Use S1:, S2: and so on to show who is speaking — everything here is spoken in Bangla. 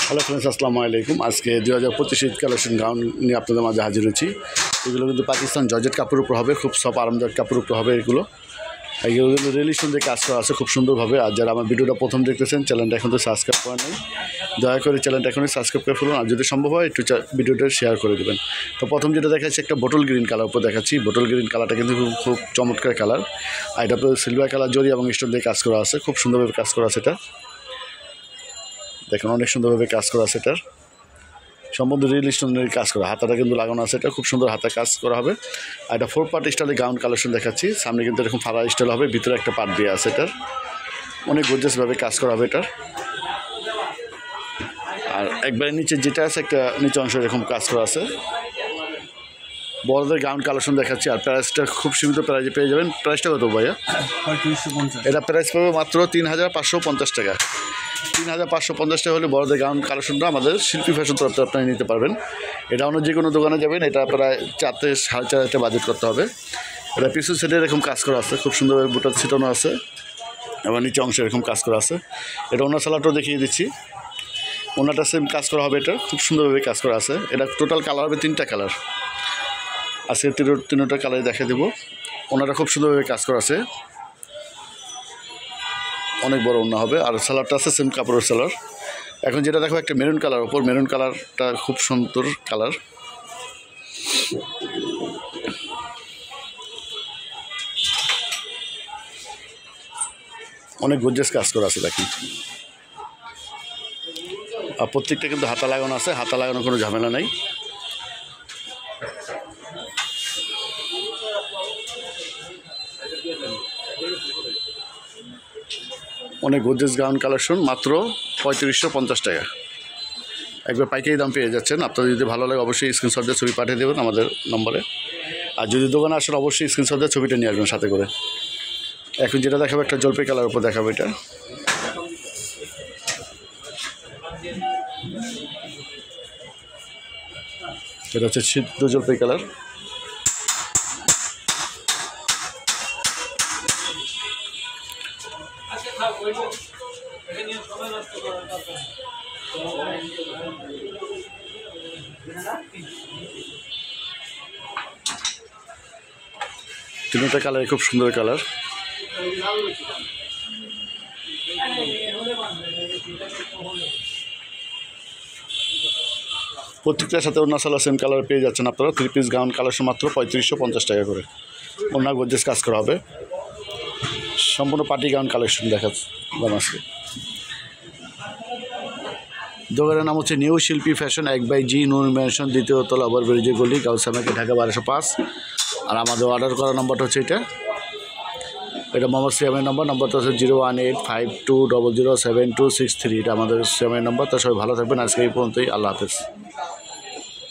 S1: হ্যালো ফ্রেন্ডস, আসসালামু আলাইকুম। আজকে 2025 ঈদ কালেকশন গাউন নিয়ে আপনাদের মাঝে হাজির হয়েছি। এগুলো কিন্তু পাকিস্তান জর্জেট কাপড়ের উপর হবে, খুব সফট আরামদায়ক কাপড়ের উপর হবে। এগুলো কিন্তু রিলেশন দিয়ে কাজ করা আছে খুব সুন্দরভাবে। আর যারা আমার ভিডিওটা প্রথম দেখতেছেন, চ্যানেলটা এখন তো সাবস্ক্রাইব করা নেই, দয়া করে চ্যানেলটা এখনই সাবস্ক্রাইব করে ফেলুন। আর যদি সম্ভব হয় একটু ভিডিওটা শেয়ার করে দেবেন। তো প্রথম যেটা দেখাচ্ছি একটা বটল গ্রিন কালার উপর দেখাচ্ছি। বটল গ্রিন কালারটা কিন্তু খুব চমৎকার কালার। আর এটা তো সিলভার কালার জরি এবং স্টোন দিয়ে কাজ করা আছে, খুব সুন্দরভাবে কাজ করা আছে। এটা দেখুন, অনেক সুন্দরভাবে কাজ করা আছে। এটার সম্পূর্ণ রিয়েল স্টোনের কাজ করা, হাতাটা কিন্তু লাগানো আছে। এটা খুব সুন্দর হাতা কাজ করা হবে। আর এটা 4 পার্ট স্টাইলে গাউন কালেকশন দেখাচ্ছি। সামনে কিন্তু এরকম ফাড়া স্টাইল হবে, ভিতরে একটা পার্ট দিয়ে আছে। এটার অনেক গর্জিয়াসভাবে কাজ করা হবে এটার। আর একবারে নিচে যেটা আছে, একটা নিচে অংশ এরকম কাজ করা আছে। বড়দের গাউন কালেকশন দেখাচ্ছি। আর প্রাইসটা খুব সীমিত প্রাইসে পেয়ে যাবেন। প্রাইসটা কত ভাইয়া? এটা প্রাইস পাবে মাত্র 3550 টাকা। 3550 টাকা হলে বড়দের গাউন কালেকশনটা আমাদের শিল্পী ফ্যাশন তরফে আপনি নিতে পারবেন। এটা অন্য যে কোনো দোকানে যাবেন, এটা প্রায় 4 থেকে 4.5 বাজেট করতে হবে। এটা পিছু সেটে এরকম কাজ করা আছে, খুব সুন্দরভাবে বুটার ছিটানো আছে এবং নিচে অংশে এরকম কাজ করা আছে। এটা ওনার সালাডটাও দেখিয়ে দিচ্ছি। ওনারটা সেম কাজ করা হবে, এটা খুব সুন্দরভাবে কাজ করা আছে। এটা টোটাল কালার হবে 3টা কালার। আজকে তিনটা কালার দেখে দেবো। ওনারা খুব সুন্দরভাবে কাজ করা আছে, অনেক বড় ওনা হবে। আর সালাডটা আছে সেম কাপড়ের সালার। এখন যেটা দেখো একটা মেরুন কালার ওপর, মেরুন কালারটা খুব সুন্দর কালার। অনেক গর্জিয়াস কাজ করা আছে দেখেন। আর প্রত্যেকটা কিন্তু হাতা লাগানো আছে, হাতা লাগানো কোনো ঝামেলা নাই। অনেক গর্জিয়াস গাউন কালেকশন, মাত্র 3550 টাকা। একবার পাইকারি দাম পেয়ে যাচ্ছেন। আপনাদের যদি ভালো লাগে অবশ্যই স্ক্রিনশট দিয়ে ছবি পাঠিয়ে দেবেন আমাদের নম্বরে। আর যদি দোকানে আসেন অবশ্যই স্ক্রিনশট দিয়ে ছবিটা নিয়ে আসবেন সাথে করে। এখন যেটা দেখাবো একটা জলপাই কালার উপর দেখাবো। এটা হচ্ছে সিদ্ধ জলপাই কালার। তিনটা কালার খুব সুন্দর কালার। প্রত্যেকটার সাথে ওনার সালা সেম কালার পেয়ে যাচ্ছেন আপনারা। 3 পিস গাউন কালেকশন মাত্র 3550 টাকা করে। ওনার গর্জিয়াস কাজ করা হবে, সম্পূর্ণ পার্টি গাউন কালেকশন দেখাচ্ছিলাম আজকে। দোকানের নাম হচ্ছে নিউ শিল্পী ফ্যাশন, 1/G নূর ম্যানশন, 2য় তলা, ওভার ব্রিজে গলি, গাউসিয়া মার্কেট, ঢাকা 1205। আর আমাদের অর্ডার করার নম্বরটা হচ্ছে এটা মোহাম্মদ সিয়ামের নম্বরটা হচ্ছে 01852007263। এটা আমাদের সিয়ামের নম্বর। তা সবাই ভালো থাকবেন। আজকে এই পর্যন্তই। আল্লাহ হাফেজ।